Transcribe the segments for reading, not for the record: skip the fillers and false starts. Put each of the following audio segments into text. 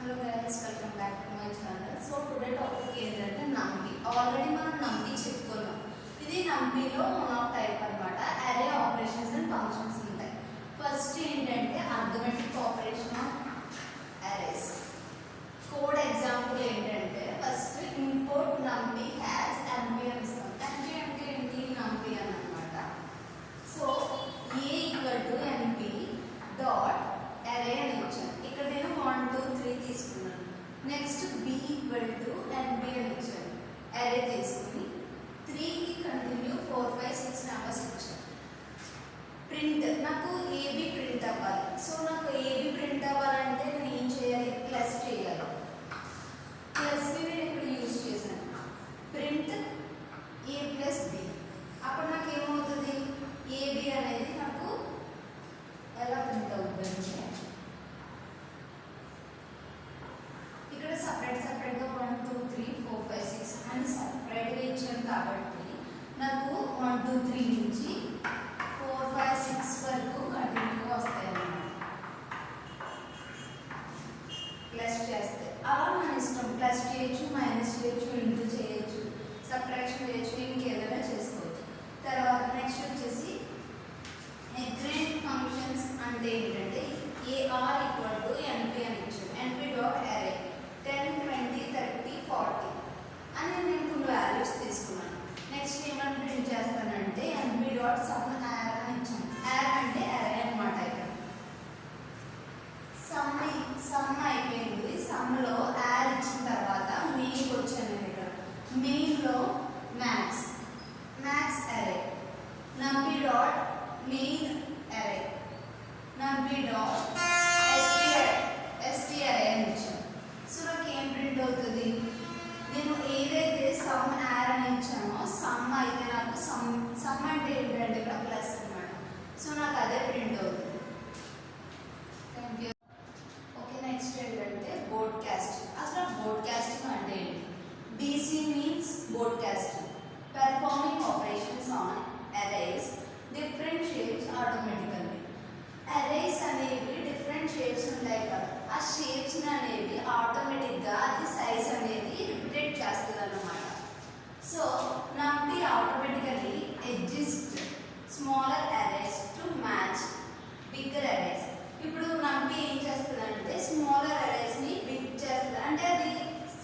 Hello guys, welcome back to my channel. So today topic ఏంటంటే numpy. Already మనం numpy చెప్పుకున్నాం. ఇది numpy లో వన్ ఆఫ్ టైప్ అన్నమాట. అరే ఆపరేషన్స్ అండ్ ఫంక్షన్స్ ఉంటాయి. ఫస్ట్ ఏంటంటే arithmetic operation of arrays. Code example ఏంటంటే first import numpy has np అని ఇస్తాం. np అంటే ఏంటి? numpy అని అన్నమాట. So a equal to np dot array అని ఇచ్చాను. ఇక్కడ నేను 1 2 3 తీసుకున్నాను. Next b equal to nb అని ఇచ్చాను. అరే తీసుకుని 3 కి కంటిన్యూ 4 5 6 నెంబర్స్ ఇచ్చాను. ప్రింట్ నాకు ab ప్రింట్ అవ్వాలి. సో నాకు ab ప్రింట్ అవ్వాలంటే నేను ఏం చేయాలి? ప్లస్ చేయాలి. ప్లస్ ని నేను ఇక్కడ యూజ్ చేశాను. Print a plus b. అప్పుడు నాకు ఏమవుతుంది? ab అనేది నాకు ఎలా ప్రింట్ అవుతుంది? ఇక్కడ సపరేట్ గా 1 2 3 4 5 6 అని సపరేట్ గా ఇచ్చాను కాబట్టి నాకు 1 2 3 నుంచి 4 5 6 వరకు కంటిన్యూగా వస్తాయి అన్నమాట. ప్లస్ చేస్తే అలా మన ఇష్టం. ప్లస్ చేయొచ్చు, మైనస్ చేయొచ్చు, ఇంటూ చేయొచ్చు, సబ్ట్రాక్షన్ చేయొచ్చు, ఇంకేదైనా చేసుకోవచ్చు. తర్వాత నెక్స్ట్ వచ్చేసి అగ్రేడ్ ఫంక్షన్స్ అంటే ఏంటంటే AR ఈక్వల్ టు NP అని ఇచ్చాను. NP డాట్ అరే 10 20 30 40 అని నేను కొన్ని వాల్యూస్ తీసుకున్నాను. నెక్స్ట్ ఏమని ప్రింట్ చేస్తానంటే NP డాట్ సమ్ యార్ అని ఇచ్చాను. యార్ అంటే అరే అన్నమాట. ఇక్కడ సమ్ అయిపోయింది. సమ్లో యార్ ఇచ్చిన తర్వాత మెయిన్కి వచ్చాను. ఇక్కడ మెయిన్లో మ్యాక్స్ అరే NP డాట్ మెయిన్ అరే NP డాట్ ST అరే అని ఇచ్చాను. సో నాకు ఏం ప్రింట్ అవుతుంది? నేను ఏదైతే సమ్ యార్ అని ఇచ్చానో సమ్ అయితే నాకు సమ్ అంటే ఏంటంటే ఇక్కడ ప్లస్ అన్నమాట. సో నాకు అదే ప్రింట్ అవుతుంది. Thank you. ఓకే, నెక్స్ట్ ఏంటంటే బోడ్కాస్టింగ్. అసలు బోడ్కాస్టింగ్ అంటే ఏంటి? BC means broadcasting, performing operations on arrays different shapes automatically. Arrays అనేవి డిఫరెంట్ షేప్స్ ఉంటాయి కదా, ఆ షేప్స్ అనేవి ఆటోమేటిక్గా అది సైజ్ అనేది రిపీటెడ్ చేస్తుంది అన్నమాట. So numpy automatically adjust smaller arrays to match bigger arrays. ఇప్పుడు numpy ఏం చేస్తుందంటే స్మాలర్ అరేస్ని బిగ్ చేస్తుంది, అంటే అది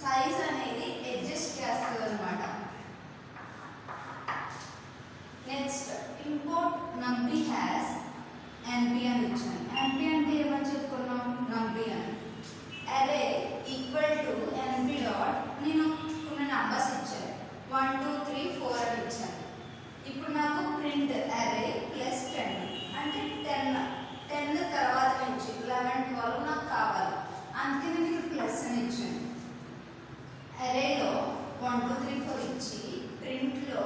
సైజ్ అనేది అడ్జస్ట్ చేస్తుంది అన్నమాట. Next import numpy has NP అని ఇచ్చాను. NP అంటే ఏమని చెప్పుకున్నాం? numpy అని. అరే ఈక్వల్ టు NP డాట్ నేను కొన్ని నంబర్స్ ఇచ్చాను. 1 2 3 4 అని ఇచ్చాను. ఇప్పుడు నాకు ప్రింట్ అరే ప్లస్ 10 అంటే 10 తర్వాత నుంచి 11 12 నాకు కావాలి. అందుకే నేను ఇక్కడ ప్లస్ అని ఇచ్చాను. అరేలో 1 2 3 4 ఇచ్చి ప్రింట్లో